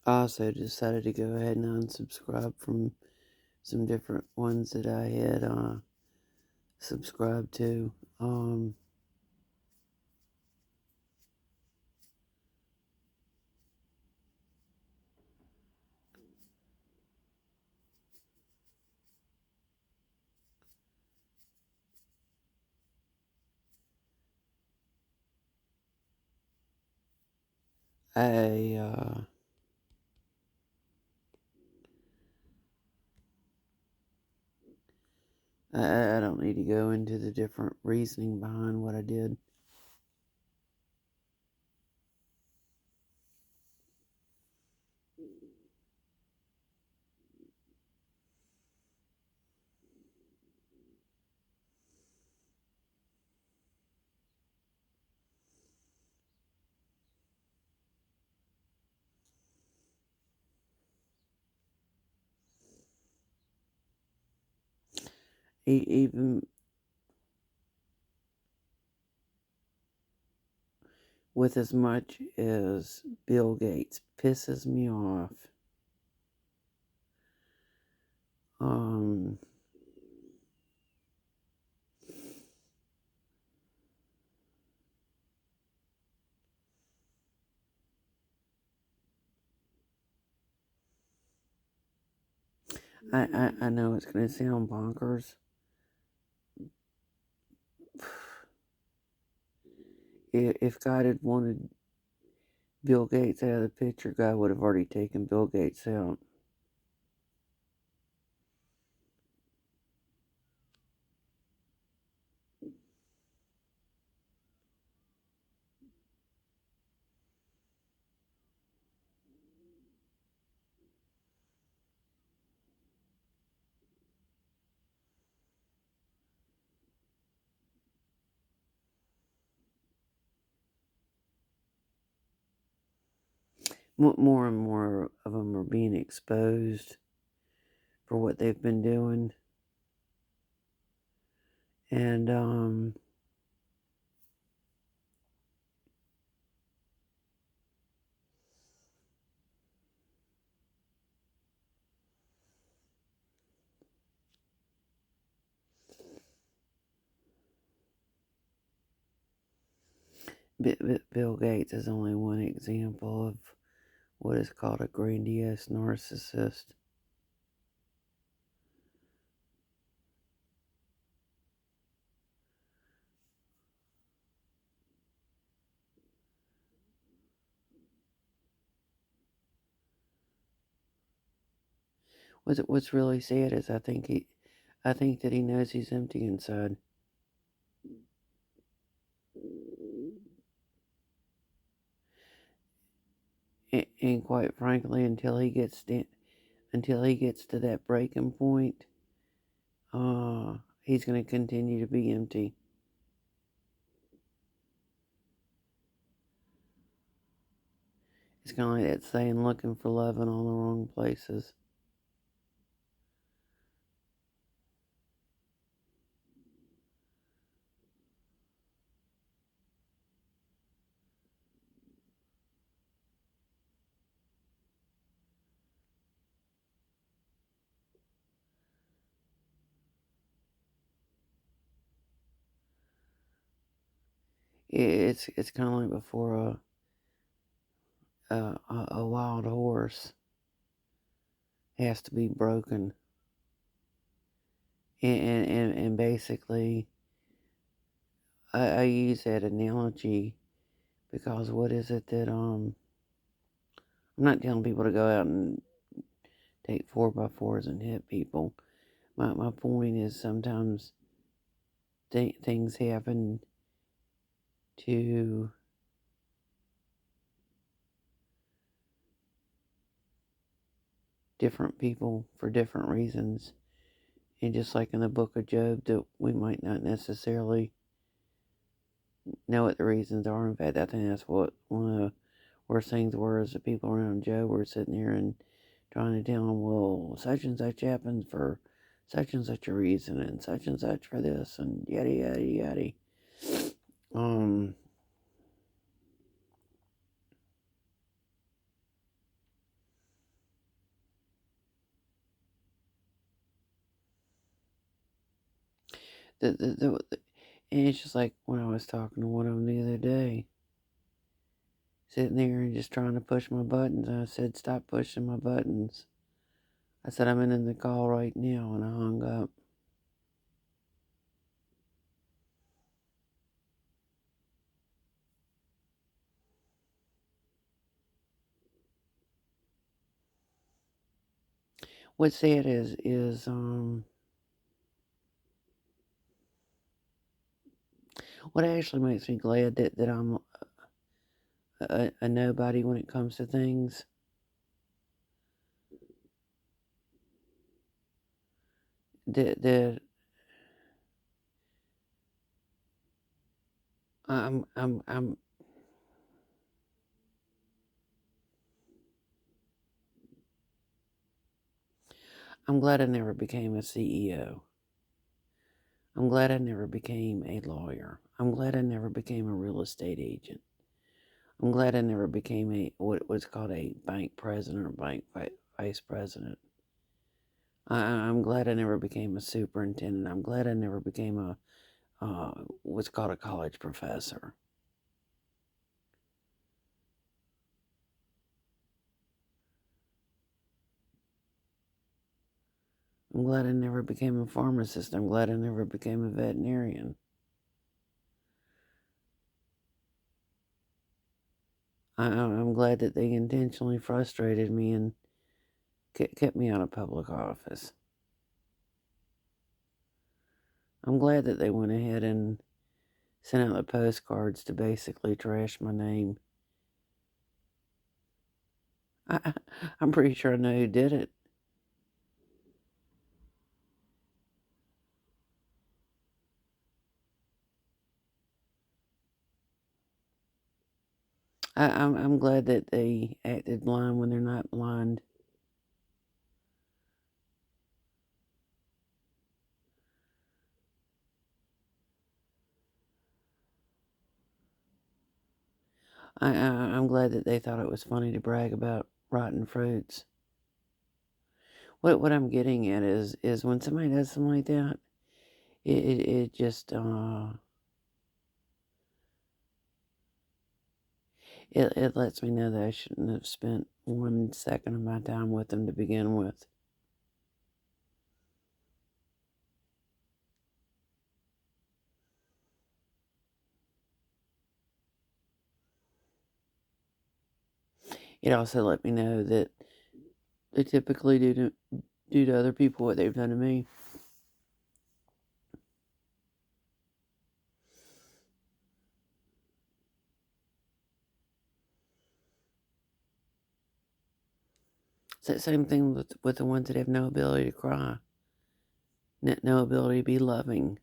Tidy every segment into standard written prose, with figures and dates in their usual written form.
I also decided to go ahead and unsubscribe from some different ones that I had subscribed to. I I don't need to go into the different reasoning behind what I did. Even with as much as Bill Gates pisses me off, um, I know it's going to sound bonkers. If God had wanted Bill Gates out of the picture, God would have already taken Bill Gates out. More and more of them are being exposed for what they've been doing. And Bill Gates is only one example of what is called a grandiose narcissist. What's really sad is I think that he knows he's empty inside. And quite frankly, until he gets to that breaking point, he's going to continue to be empty. It's kind of like that saying, looking for love in all the wrong places. It's kind of like before a wild horse has to be broken, and basically, I use that analogy because what is it that I'm not telling people to go out and take 4x4s and hit people. My point is sometimes things happen to different people for different reasons. And just like in the book of Job, that we might not necessarily know what the reasons are. In fact, I think that's what one of the worst things were is the people around Job were sitting there and trying to tell him, well, such and such happened for such and such a reason, and such for this, and yada yada yada. Um, And it's just like when I was talking to one of them the other day, sitting there and just trying to push my buttons. And I said, "Stop pushing my buttons." I said, "I'm in the call right now," and I hung up. What's sad is what actually makes me glad that I'm a nobody when it comes to things. That I'm glad I never became a CEO. I'm glad I never became a lawyer. I'm glad I never became a real estate agent. I'm glad I never became what's called a bank president or bank vice president. I'm glad I never became a superintendent. I'm glad I never became a what's called a college professor. I'm glad I never became a pharmacist. I'm glad I never became a veterinarian. I'm glad that they intentionally frustrated me and kept me out of public office. I'm glad that they went ahead and sent out the postcards to basically trash my name. I'm pretty sure I know who did it. I'm glad that they acted blind when they're not blind. I'm glad that they thought it was funny to brag about rotten fruits. What I'm getting at is when somebody does something like that, it just it lets me know that I shouldn't have spent 1 second of my time with them to begin with. It also let me know that they typically do to other people what they've done to me. So same thing with the ones that have no ability to cry, no ability to be loving.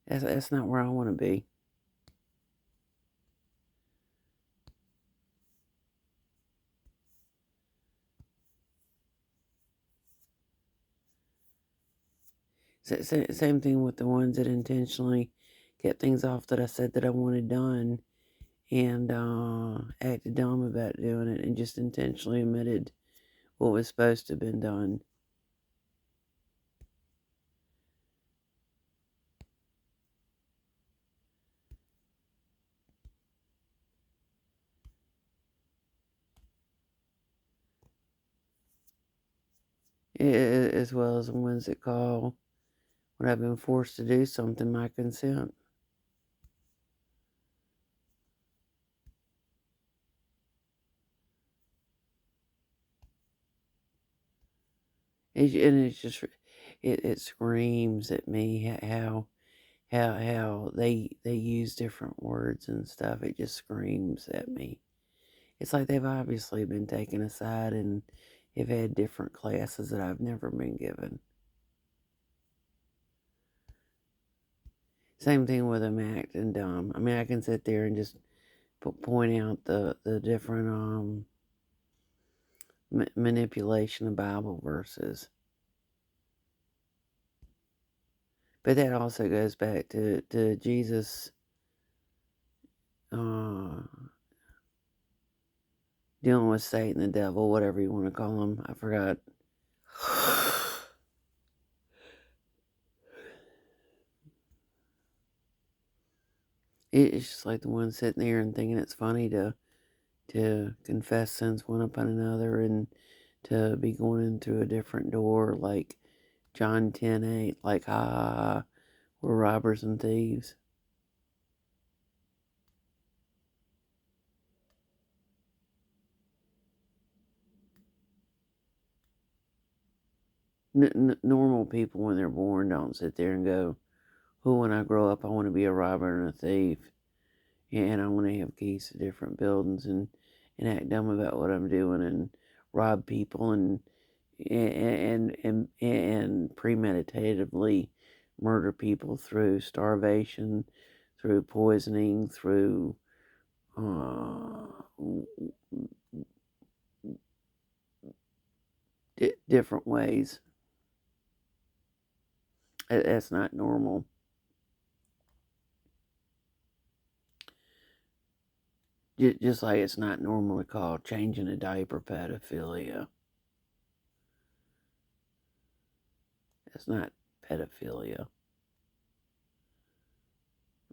That's not where I want to be. Same thing with the ones that intentionally kept things off that I said that I wanted done and acted dumb about doing it and just intentionally omitted what was supposed to have been done. As well as the ones that call when I've been forced to do something my consent. And it's just it screams at me how they use different words and stuff. It just screams at me. It's like they've obviously been taken aside and have had different classes that I've never been given. Same thing with them acting dumb. I mean, I can sit there and just point out the different manipulation of Bible verses. But that also goes back to Jesus uh, dealing with Satan, the devil, whatever you want to call him. I forgot. It's just like the one sitting there and thinking it's funny to confess sins one upon another and to be going in through a different door, like John 10:8, like, ha ha ha, we're robbers and thieves. Normal people, when they're born, don't sit there and go, "Oh, when I grow up, I want to be a robber and a thief, and I want to have keys to different buildings and act dumb about what I'm doing and rob people and premeditatively murder people through starvation, through poisoning, through uh, different ways." That's not normal. Just like it's not normal to call changing a diaper pedophilia. It's not pedophilia.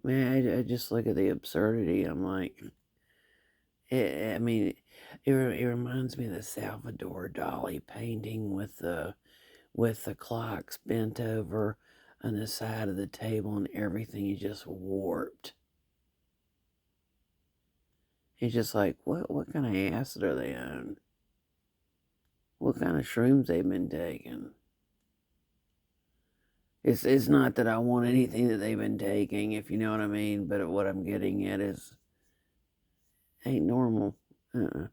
Man, I just look at the absurdity. I'm like, I mean, it reminds me of the Salvador Dali painting with the clocks bent over on the side of the table and everything is just warped. It's just like, what kind of acid are they on? What kind of shrooms they've been taking? It's not that I want anything that they've been taking, if you know what I mean, but what I'm getting at is ain't normal. Uh-uh.